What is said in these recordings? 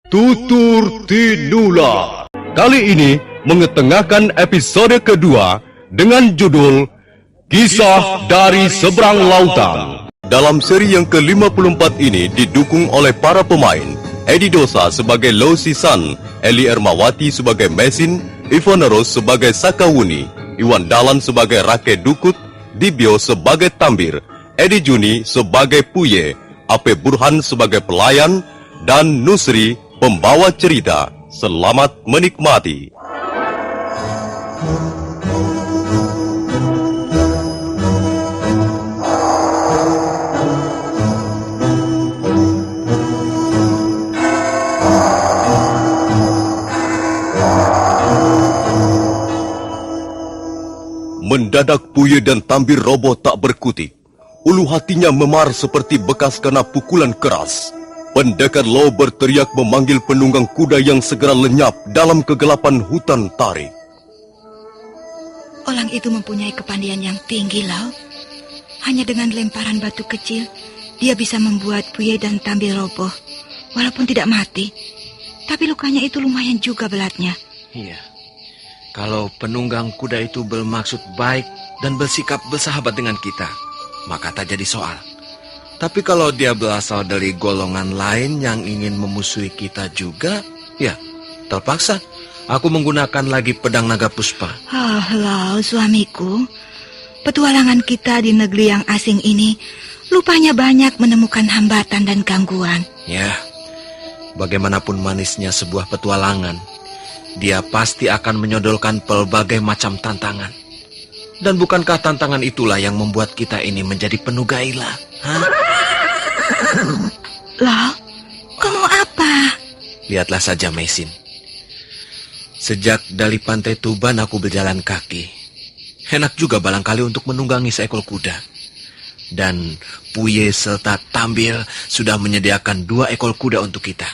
Tutur Tinula. Kali ini mengetengahkan episode kedua dengan judul Kisah dari Seberang Lautan. Dalam seri yang ke-54 ini didukung oleh para pemain Edi Dosa sebagai Lo Sisan, Eli Ermawati sebagai Mesin, Ivona Rose sebagai Sakawuni, Iwan Dalan sebagai Rake Dukut, Dibyo sebagai Tambir, Edi Juni sebagai Puye, Ape Burhan sebagai pelayan, dan Nusri pembawa cerita. Selamat menikmati. Mendadak Puye dan Tambir roboh tak berkutik. Ulu hatinya memar seperti bekas kena pukulan keras. Pendekar Lo berteriak memanggil penunggang kuda yang segera lenyap dalam kegelapan hutan tarik. Orang itu mempunyai kepandaian yang tinggi, Lau. Hanya dengan lemparan batu kecil, dia bisa membuat Puye dan Tambir roboh. Walaupun tidak mati, tapi lukanya itu lumayan juga belatnya. Iya. Kalau penunggang kuda itu bermaksud baik dan bersikap bersahabat dengan kita, maka tak jadi soal. Tapi kalau dia berasal dari golongan lain yang ingin memusuhi kita juga, ya terpaksa aku menggunakan lagi pedang naga puspa. Lau, suamiku. Petualangan kita di negeri yang asing ini lupanya banyak menemukan hambatan dan gangguan. Ya, bagaimanapun manisnya sebuah petualangan, dia pasti akan menyodorkan pelbagai macam tantangan. Dan bukankah tantangan itulah yang membuat kita ini menjadi penuh gairah? Lau, kamu apa? Lihatlah saja, Mesin. Sejak dari Pantai Tuban aku berjalan kaki. Enak juga barangkali untuk menunggangi seekor kuda. Dan Puye serta Tambir sudah menyediakan 2 ekor kuda untuk kita.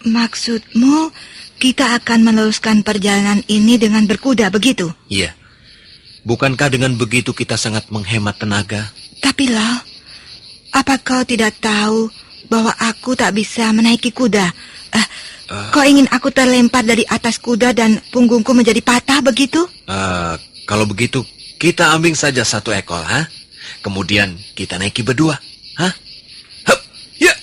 Maksudmu kita akan meneruskan perjalanan ini dengan berkuda, begitu? Iya. Bukankah dengan begitu kita sangat menghemat tenaga? Tapi Lau, apa kau tidak tahu bahwa aku tak bisa menaiki kuda? Kau ingin aku terlempar dari atas kuda dan punggungku menjadi patah, begitu? Kalau begitu, kita ambil saja 1 ekor, ha? Kemudian kita naiki berdua, ha? Hup, ya.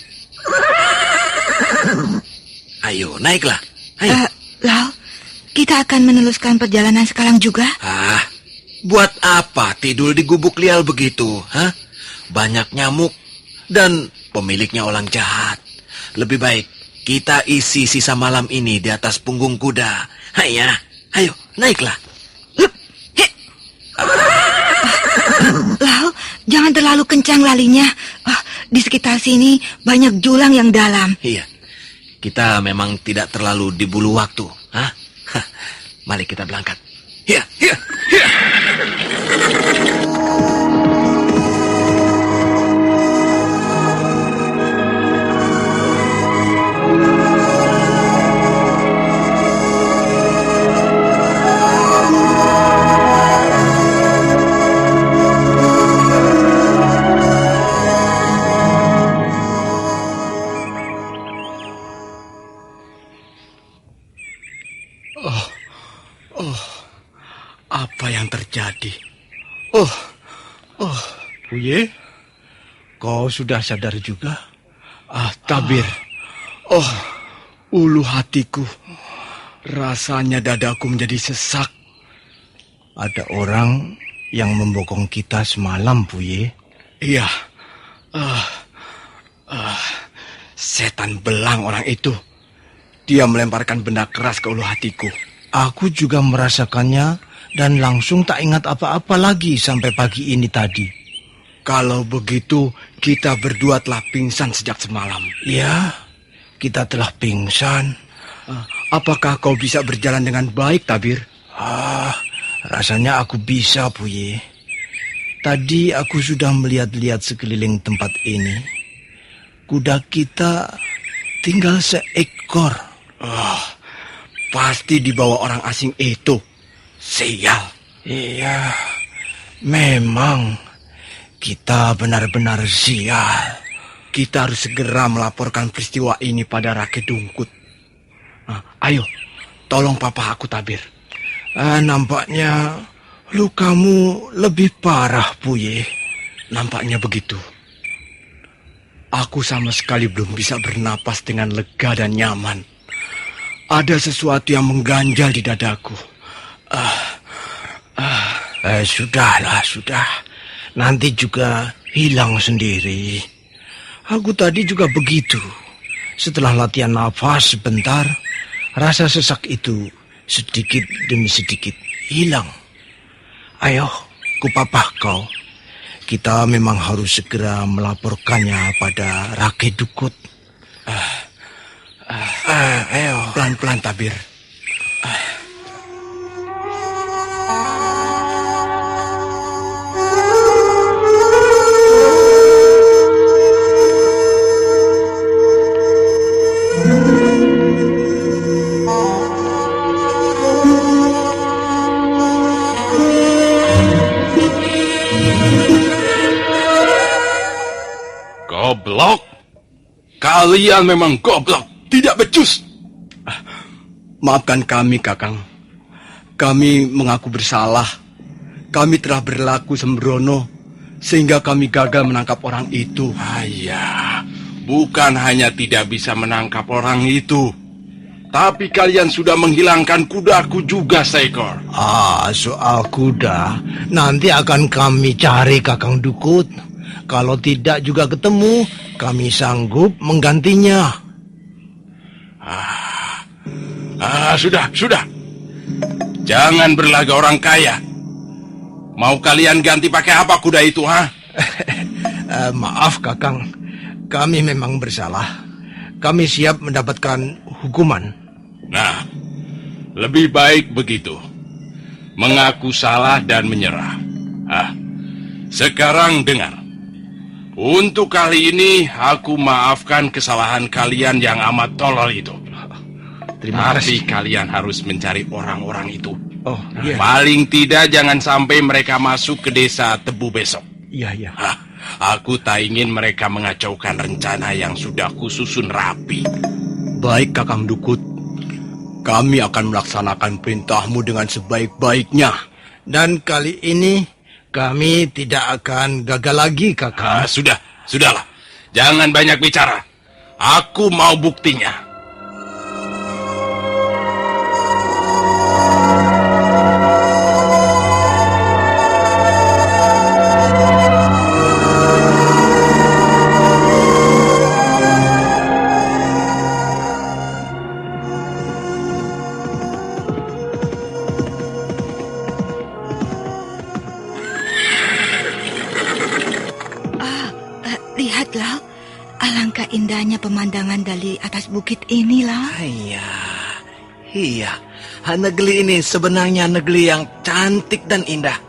Ayo, naiklah. Ayo. Lau, kita akan meneruskan perjalanan sekarang juga? Buat apa tidur di gubuk liar begitu, ha? Banyak nyamuk dan pemiliknya orang jahat. Lebih baik kita isi sisa malam ini di atas punggung kuda. Ayo, naiklah. Lau, jangan terlalu kencang larinya. Di sekitar sini banyak jurang yang dalam. Iya, kita memang tidak terlalu diburu waktu, ha? Mari kita berangkat. Iya. Apa yang terjadi? Puye, kau sudah sadar juga? Tambir. Ulu hatiku. Rasanya dadaku menjadi sesak. Ada orang yang membokong kita semalam, Puye. Iya. Setan belang orang itu. Dia melemparkan benda keras ke ulu hatiku. Aku juga merasakannya dan langsung tak ingat apa-apa lagi sampai pagi ini tadi. Kalau begitu, kita berdua telah pingsan sejak semalam. Ya, kita telah pingsan. Apakah kau bisa berjalan dengan baik, Tabir? Rasanya aku bisa, Puye. Tadi aku sudah melihat-lihat sekeliling tempat ini. Kuda kita tinggal seekor. Pasti dibawa orang asing itu. Sial. Iya, memang kita benar-benar sial. Kita harus segera melaporkan peristiwa ini pada Rake Dungkut. Ayo, tolong papa aku tabir. Nampaknya lukamu lebih parah, Puye. Nampaknya begitu. Aku sama sekali belum bisa bernapas dengan lega dan nyaman. Ada sesuatu yang mengganjal di dadaku. Sudahlah, sudah. Nanti juga hilang sendiri. Aku tadi juga begitu. Setelah latihan nafas sebentar, rasa sesak itu sedikit demi sedikit hilang. Ayo, kupapah kau. Kita memang harus segera melaporkannya pada Rake Dukut. Ayo, pelan-pelan tabir. Goblok! Kalian memang goblok, tidak becus. Maafkan kami, Kakang. Kami mengaku bersalah. Kami telah berlaku sembrono sehingga kami gagal menangkap orang itu. Ayah, bukan hanya tidak bisa menangkap orang itu, tapi kalian sudah menghilangkan kudaku juga seekor. Soal kuda nanti akan kami cari, Kakang Dukut. Kalau tidak juga ketemu, kami sanggup menggantinya. Sudah. Jangan berlagak orang kaya. Mau kalian ganti pakai apa kuda itu, ha? Maaf, Kakang. Kami memang bersalah. Kami siap mendapatkan hukuman. Nah, lebih baik begitu. Mengaku salah dan menyerah. Sekarang dengar. Untuk kali ini, aku maafkan kesalahan kalian yang amat tolol itu. Terima kasih. Tapi kalian harus mencari orang-orang itu. Oh, iya. Paling tidak jangan sampai mereka masuk ke desa Tebu besok. Iya. Aku tak ingin mereka mengacaukan rencana yang sudah kususun rapi. Baik, Kakang Dukut. Kami akan melaksanakan perintahmu dengan sebaik-baiknya. Dan kali ini kami tidak akan gagal lagi, Kakang. Sudahlah. Jangan banyak bicara. Aku mau buktinya. Lihatlah, alangkah indahnya pemandangan dari atas bukit inilah. Iya. Negeri ini sebenarnya negeri yang cantik dan indah.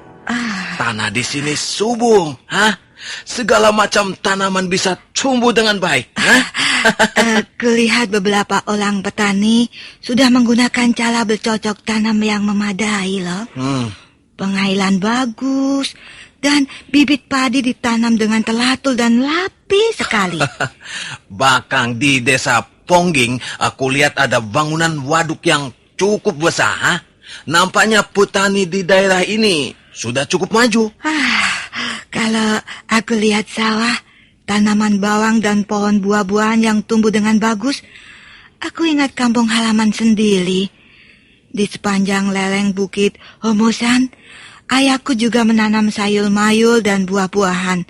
Tanah di sini subur, segala macam tanaman bisa tumbuh dengan baik. Kulihat beberapa orang petani sudah menggunakan cara bercocok tanam yang memadai loh. Pengailan bagus. Dan bibit padi ditanam dengan teratur dan rapi sekali. Bahkan di desa Pongging, aku lihat ada bangunan waduk yang cukup besar. Nampaknya petani di daerah ini sudah cukup maju. Kalau aku lihat sawah, tanaman bawang dan pohon buah-buahan yang tumbuh dengan bagus, aku ingat kampung halaman sendiri. Di sepanjang lereng bukit Homosan, ayahku juga menanam sayur mayur dan buah-buahan.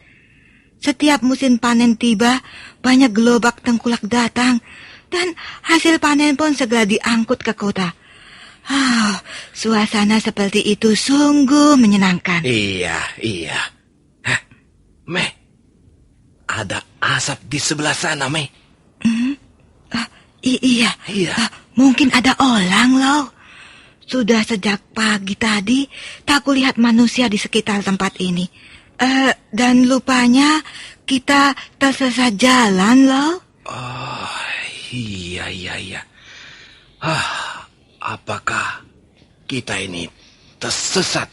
Setiap musim panen tiba, banyak gerobak tengkulak datang, dan hasil panen pun segera diangkut ke kota. Suasana seperti itu sungguh menyenangkan. Iya. Mei, ada asap di sebelah sana, Mei. Iya. Mungkin ada orang loh. Sudah sejak pagi tadi, tak kulihat manusia di sekitar tempat ini. Dan lupanya kita tersesat jalan loh. Iya. Apakah kita ini tersesat?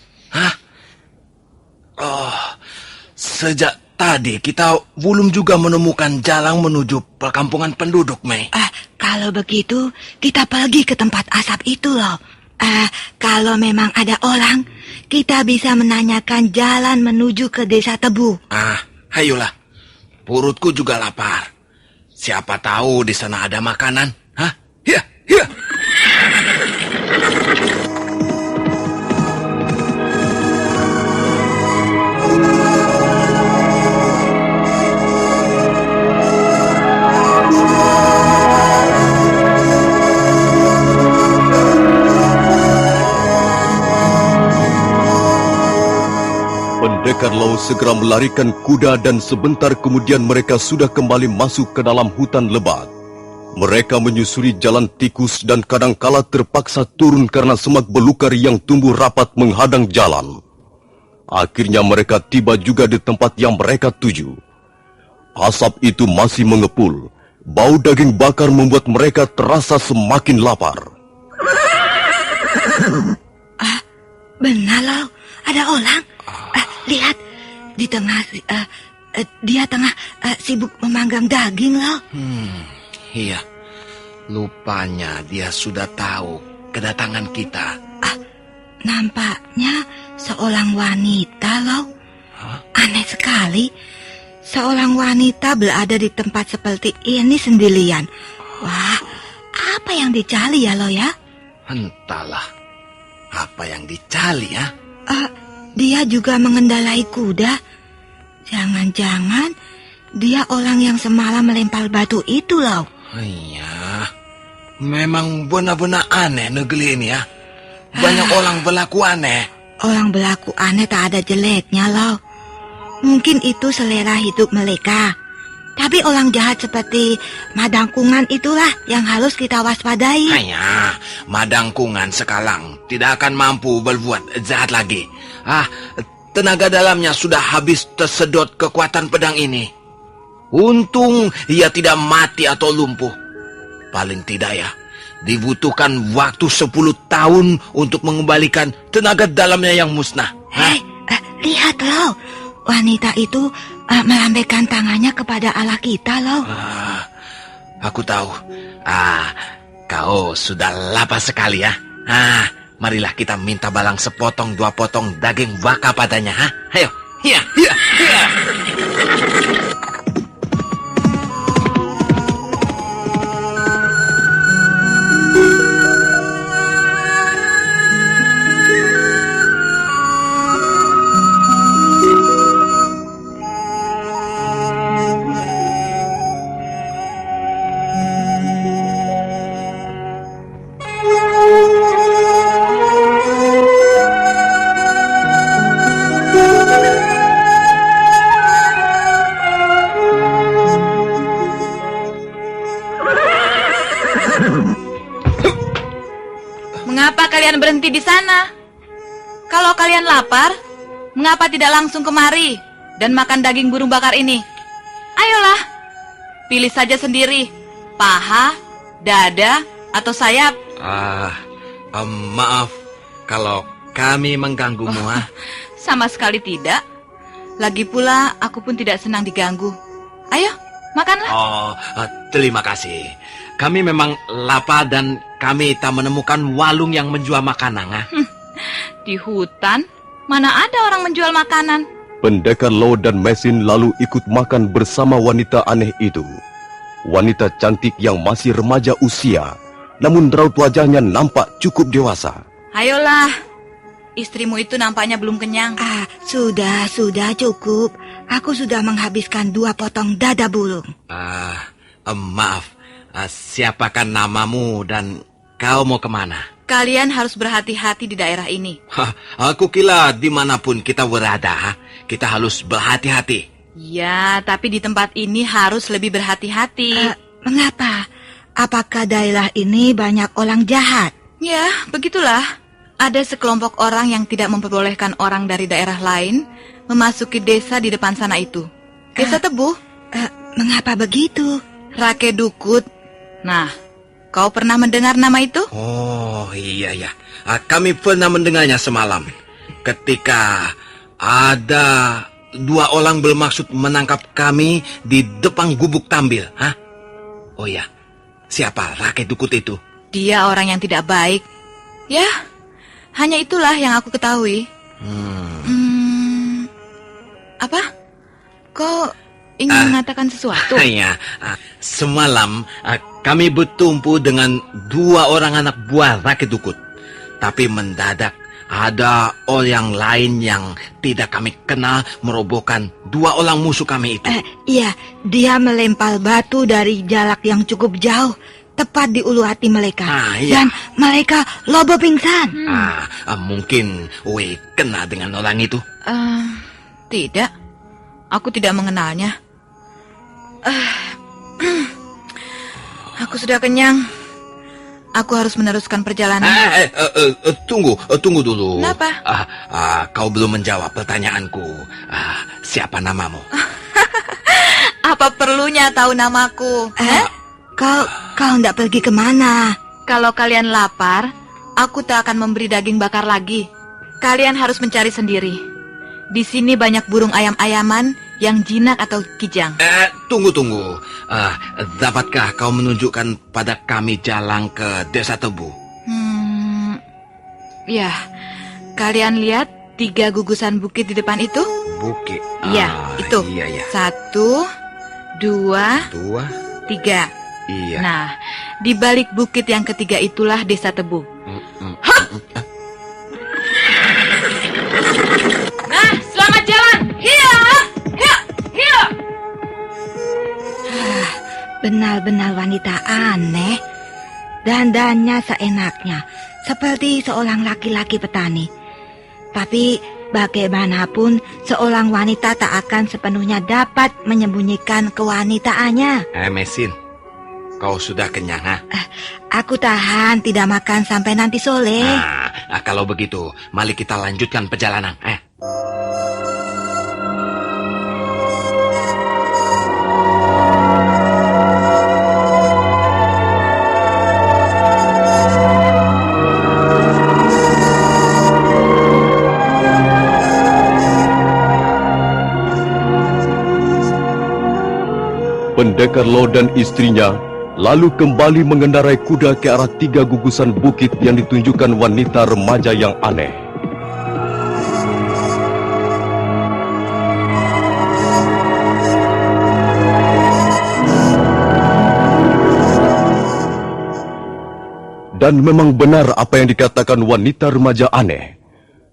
Sejak tadi kita belum juga menemukan jalan menuju perkampungan penduduk, Mei. Kalau begitu, kita pergi ke tempat asap itu loh. Kalau memang ada orang, kita bisa menanyakan jalan menuju ke desa Tebu. Ayolah. Perutku juga lapar. Siapa tahu di sana ada makanan. Hah? Hiya, hiya. Pendekar Lau segera melarikan kuda dan sebentar kemudian mereka sudah kembali masuk ke dalam hutan lebat. Mereka menyusuri jalan tikus dan kadangkala terpaksa turun karena semak belukar yang tumbuh rapat menghadang jalan. Akhirnya mereka tiba juga di tempat yang mereka tuju. Asap itu masih mengepul. Bau daging bakar membuat mereka terasa semakin lapar. Benar loh, ada orang. Lihat, dia tengah sibuk memanggang daging loh. Iya, lupanya dia sudah tahu kedatangan kita. Nampaknya seorang wanita loh. Aneh sekali, seorang wanita berada di tempat seperti ini sendirian. Wah, apa yang dicari ya lo ya? Entahlah, apa yang dicari ya? Dia juga mengendarai kuda. Jangan-jangan dia orang yang semalam melempar batu itu loh. Iya, memang benar-benar aneh negeri ini ya. Banyak orang berlaku aneh. Orang berlaku aneh tak ada jeleknya loh. Mungkin itu selera hidup mereka. Tapi orang jahat seperti Madangkungan itulah yang harus kita waspadai. Hanya Madangkungan sekarang tidak akan mampu berbuat jahat lagi. Tenaga dalamnya sudah habis tersedot kekuatan pedang ini. Untung ia tidak mati atau lumpuh. Paling tidak ya, dibutuhkan waktu 10 tahun untuk mengembalikan tenaga dalamnya yang musnah. Lihat loh, wanita itu melambaikan tangannya kepada Allah kita loh. Aku tahu. Kau sudah lapar sekali ya. Marilah kita minta Balang sepotong 2 potong daging baka padanya. Ayo, hiya, hiya, hiya. Mengapa kalian berhenti di sana? Kalau kalian lapar, mengapa tidak langsung kemari dan makan daging burung bakar ini? Ayolah, pilih saja sendiri, paha, dada, atau sayap. Maaf kalau kami mengganggumu. Sama sekali tidak. Lagi pula aku pun tidak senang diganggu. Ayo, makanlah. Terima kasih. Kami memang lapar dan kami tak menemukan warung yang menjual makanan. Di hutan, mana ada orang menjual makanan? Pendekar Lau dan Mesin lalu ikut makan bersama wanita aneh itu. Wanita cantik yang masih remaja usia, namun raut wajahnya nampak cukup dewasa. Ayolah, istrimu itu nampaknya belum kenyang. Sudah cukup. Aku sudah menghabiskan 2 potong dada burung. Maaf. Siapakah namamu dan kau mau kemana? Kalian harus berhati-hati di daerah ini. Aku kira dimanapun kita berada, kita harus berhati-hati. Ya, tapi di tempat ini harus lebih berhati-hati. Mengapa? Apakah daerah ini banyak orang jahat? Ya, begitulah. Ada sekelompok orang yang tidak memperbolehkan orang dari daerah lain memasuki desa di depan sana itu. Desa Tebu. Mengapa begitu? Rake Dukut. Nah, kau pernah mendengar nama itu? Oh, iya. Kami pernah mendengarnya semalam. Ketika ada 2 orang bermaksud menangkap kami di depan gubuk Tambil. Oh iya, Siapa rakyat dukut itu? Dia orang yang tidak baik. Ya, hanya itulah yang aku ketahui. Apa? Kau ingin mengatakan sesuatu? Ya, semalam kami bertumpu dengan 2 orang anak buah rakyat dukut. Tapi mendadak ada orang lain yang tidak kami kenal merobohkan 2 orang musuh kami itu. Iya, dia melempar batu dari jarak yang cukup jauh, tepat di ulu hati mereka. Iya. Dan mereka lobo pingsan. Mungkin Wei kenal dengan orang itu. Tidak, aku tidak mengenalnya. Aku sudah kenyang. Aku harus meneruskan perjalanan. Tunggu dulu. Kenapa? Kau belum menjawab pertanyaanku. Siapa namamu? Apa perlunya tahu namaku? Kau hendak pergi kemana? Kalau kalian lapar, aku tak akan memberi daging bakar lagi. Kalian harus mencari sendiri. Di sini banyak burung ayam-ayaman yang jinak atau kijang. Tunggu. Dapatkah kau menunjukkan pada kami jalan ke Desa Tebu? Ya, kalian lihat 3 gugusan bukit di depan itu? Bukit. Iya, itu. Iya. 1, 2, 3. Iya. Nah, di balik bukit yang ketiga itulah Desa Tebu. Nah, selamat jalan. Hiya. Benar-benar wanita aneh. Dandannya seenaknya, seperti seorang laki-laki petani. Tapi bagaimanapun, seorang wanita tak akan sepenuhnya dapat menyembunyikan kewanitaannya. Mesin, kau sudah kenyang, ha? Aku tahan tidak makan sampai nanti sore. Kalau begitu, mari kita lanjutkan perjalanan. Pendekar Lo dan istrinya lalu kembali mengendarai kuda ke arah 3 gugusan bukit yang ditunjukkan wanita remaja yang aneh. Dan memang benar apa yang dikatakan wanita remaja aneh.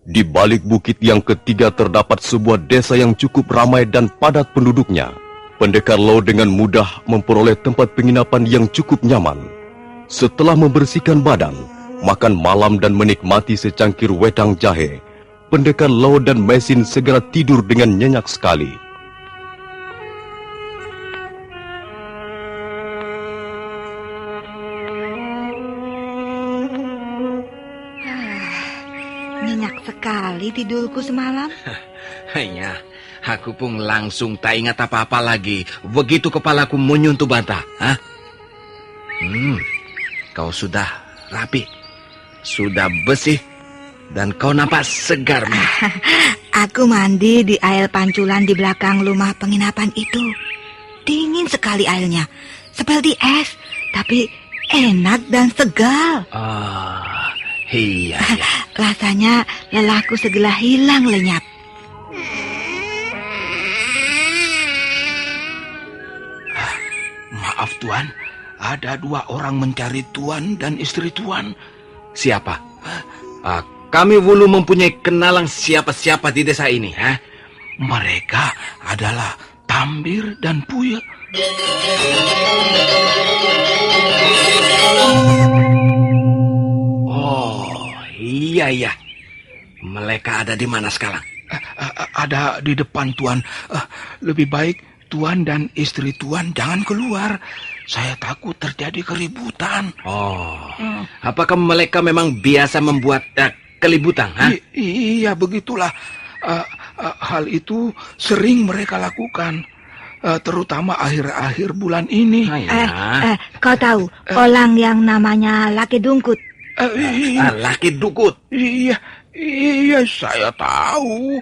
Di balik bukit yang ketiga terdapat sebuah desa yang cukup ramai dan padat penduduknya. Pendekar Lo dengan mudah memperoleh tempat penginapan yang cukup nyaman. Setelah membersihkan badan, makan malam dan menikmati secangkir wedang jahe, Pendekar Lo dan Mesin segera tidur dengan nyenyak sekali. Nyenyak sekali tidurku semalam. Hanya, aku pun langsung tak ingat apa-apa lagi. Begitu kepalaku menyentuh bata. Kau sudah rapi, sudah bersih, dan kau nampak segar. Aku mandi di air pancuran di belakang rumah penginapan itu. Dingin sekali airnya, seperti es, tapi enak dan segar. Iya. Rasanya lelahku segera hilang lenyap. Maaf Tuan, ada 2 orang mencari Tuan dan istri Tuan. Siapa? Kami belum mempunyai kenalan siapa-siapa di desa ini. Mereka adalah Tambir dan Puya. Oh, iya. Mereka ada di mana sekarang? Ada di depan Tuan. Lebih baik Tuan dan istri Tuan jangan keluar. Saya takut terjadi keributan. Apakah mereka memang biasa membuat keributan? Iya, begitulah. Hal itu sering mereka lakukan, terutama akhir-akhir bulan ini. Kau tahu orang yang namanya Laki Dungkut? Laki Dukut? Iya, saya tahu.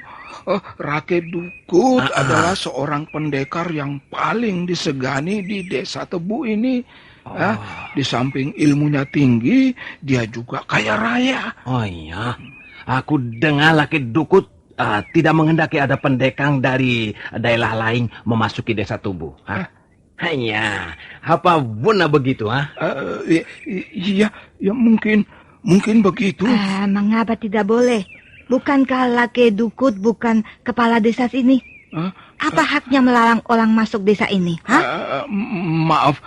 Rakyat Dukut adalah seorang pendekar yang paling disegani di Desa Tebu ini. Di samping ilmunya tinggi, dia juga kaya raya. Oh iya, aku dengar Laki Dukut tidak menghendaki ada pendekang dari daerah lain memasuki desa Tubuh. Hanya, apa benar begitu? Iya, ya mungkin begitu. Mengapa tidak boleh? Bukankah Laki Dukut bukan kepala desa sini? Apa haknya melarang orang masuk desa ini? Maaf,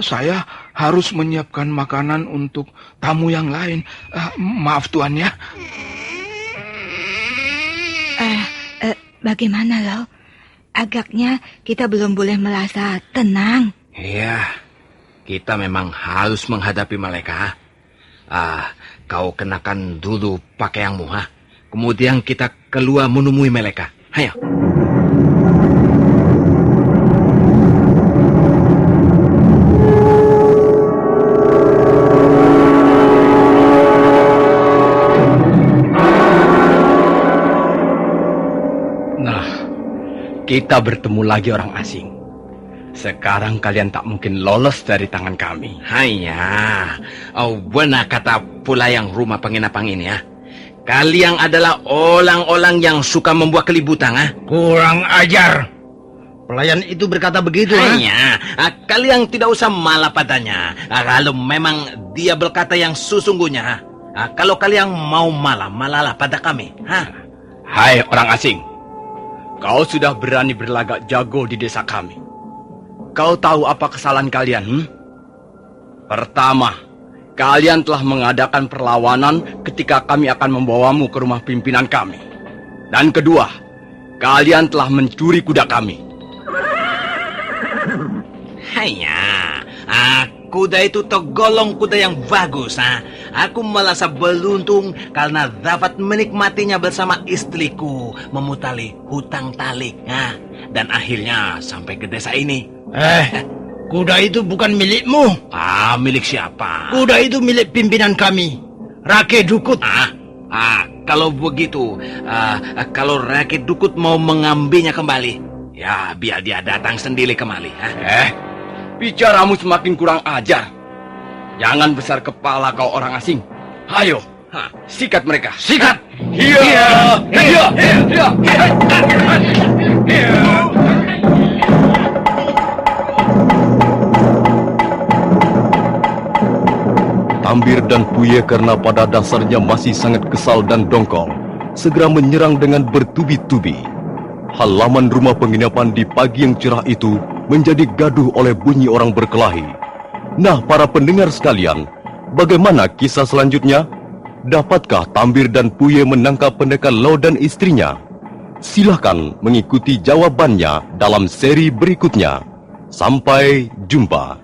saya harus menyiapkan makanan untuk tamu yang lain. Maaf Tuan ya. Bagaimana Lau? Agaknya kita belum boleh merasa tenang. Iya, kita memang harus menghadapi mereka. Kau kenakan dulu pakaianmu, kemudian kita keluar menemui mereka. Ayo. Kita bertemu lagi orang asing. Sekarang kalian tak mungkin lolos dari tangan kami. Hanya, benar kata pula yang rumah penginapan ini ya. Kalian adalah orang-orang yang suka membuat keributan. Kurang ajar. Pelayan itu berkata begitu. Hanya, kalian tidak usah malah padanya. Kalau memang dia berkata yang sesungguhnya. Kalau kalian mau malahlah pada kami. Hai orang asing. Kau sudah berani berlagak jago di desa kami. Kau tahu apa kesalahan kalian? Pertama, kalian telah mengadakan perlawanan ketika kami akan membawamu ke rumah pimpinan kami. Dan kedua, kalian telah mencuri kuda kami. Hanya, kuda itu tergolong kuda yang bagus. Aku merasa beruntung karena dapat menikmatinya bersama istriku memutari hutang talik. Dan akhirnya sampai ke desa ini. Kuda itu bukan milikmu. Milik siapa? Kuda itu milik pimpinan kami, Rakyat Dukut. Kalau begitu, kalau Rakyat Dukut mau mengambilnya kembali, ya biar dia datang sendiri kembali. Bicaramu semakin kurang ajar. Jangan besar kepala kau orang asing. Ayo, sikat mereka. Sikat! Iya! Tambir dan Puye karena pada dasarnya masih sangat kesal dan dongkol, segera menyerang dengan bertubi-tubi. Halaman rumah penginapan di pagi yang cerah itu menjadi gaduh oleh bunyi orang berkelahi. Nah, para pendengar sekalian, bagaimana kisah selanjutnya? Dapatkah Tambir dan Puye menangkap pendekar Lau dan istrinya? Silakan mengikuti jawabannya dalam seri berikutnya. Sampai jumpa.